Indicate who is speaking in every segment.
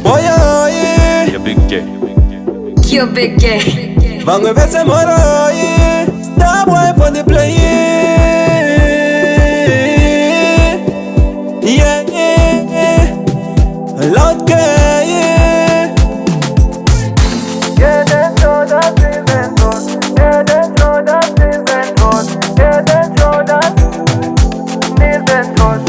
Speaker 1: Moyoi,
Speaker 2: You're big gay.
Speaker 3: You're big gay.
Speaker 1: Vangwe vese moroi, star boy for the play. Yeah, loud gay.
Speaker 4: Yeah, then show that season good. Yeah, then show that season good. Yeah, then show that season good.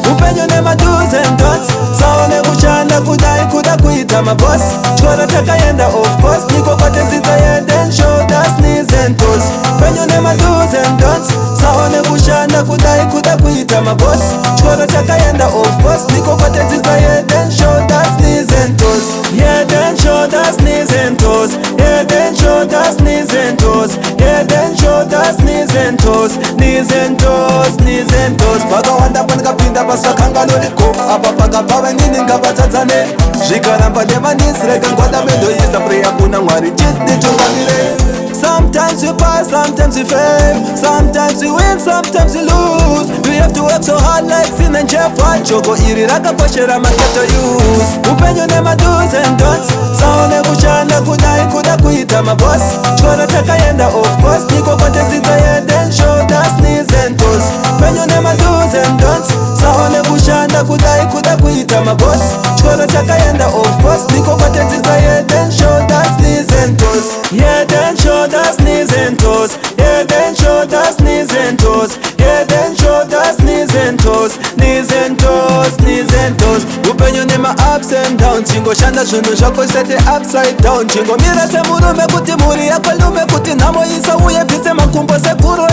Speaker 1: Upenyo nema do's and don'ts. Saone kushanda kudai kuda kuita maboss. Chikora takayenda of course. Niko kote zito head and shoulders, knees and toes. Upenyo nema do's and don'ts. Saone kushanda kudai kuda kuita maboss. Chikora takayenda of course. Niko kote zito head and shoulders, knees and toes. Head and shoulders, knees and toes. Head and shoulders, knees and toes. Head and shoulders, knees and toes. Knees and toes, knees and toes. Pakawanda panikapinda pasvakangaloriko. Apa pakabva nini ngavatsadzane. Zvikaramba nemanisi rega ngwada mendoisa preya kuna Mwari chititungamire. Sometimes you pass, sometimes you fail. Sometimes you win, sometimes you lose. You have to work so hard like Sin and Jeff. Choko iri rakakoshera maketo use. Upenyo nema do's and don'ts. Saone kushanda kudai kuda kuita maboss. Chikora takayenda of course. Niko kote zito head and shoulders, knees and toes. Upenyo nema do's and don'ts. Saone kushanda kudai kuda kuita maboss. Chikora takayenda of course. Niko kote zito head and shoulders, knees and toes. Head and shoulders, knees and toes. Head and shoulders, knees and toes. Head and shoulders, knees and toes. Knees and toes, knees and toes. Upenyo nema ups and downs. Chingoshanda zvinhu zvako isati upside down. Chingomira semurume kuti mhuri yako lume kuti nhamo isa uye bvise makumbo sekuru.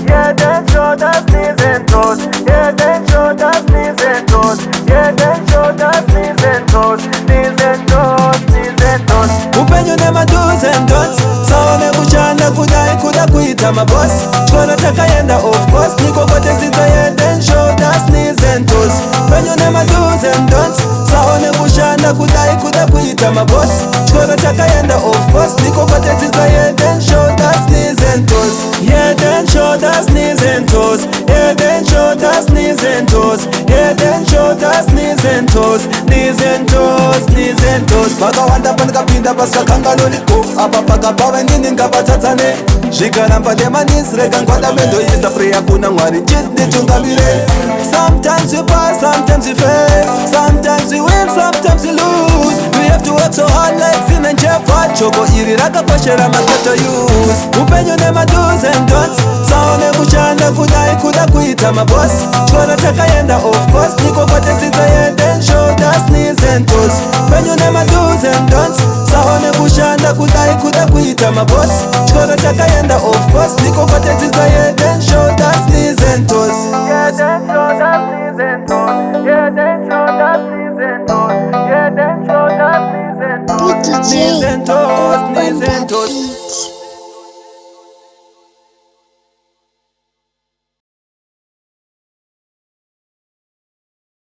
Speaker 4: Yeah, then shoulders, knees and toes. Yeah, then shoulders, knees and toes. Yeah, then shoulders, knees and toes. Knees and toes, knees and toes.
Speaker 1: Upenyo nema do's and don'ts. Saone kushanda kudai kuda kuita maboss. Chikora takayenda of course. Niko kote zito head and shoulders, knees and toes. Upenyo nema do's and don'ts. Saone kushanda kudai kuda kuita maboss. Chikora takayenda of course. Niko kote zito head and shoulders, knees and toes. Head and shoulders, knees and toes. Head and shoulders, knees and toes. Head and shoulders, knees and toes. Knees and toes, knees and toes. Pakawanda panikapinda pasvakangaloriko. Apa pakabva nini ngavatsadzane. Zvikaramba nemanisi rega ngwada mendoisa preya kuna Mwari chititungamire. Sometimes you pass, sometimes you fail. Sometimes you win, sometimes you lose. You have to work so hard like Sin and Jeff. Choko iri rakakoshera maketo use. Upenyo nema do's and don'ts. Saone kushanda kudai kuda kuita maboss. Chikora takayenda of course. Niko kote zito head and shoulders, knees and toes. Upenyo nema do's and don'ts. Saone kushanda kudai kuda kuita maboss. Chikora takayenda of course. Niko kote zito head and shoulders, knees and toes.
Speaker 4: Yeah, then shoulders, knees and toes. Yeah, then shoulders, knees and toes. Yeah, then shoulders, knees and toes.
Speaker 1: Knees and toes, knees and toes.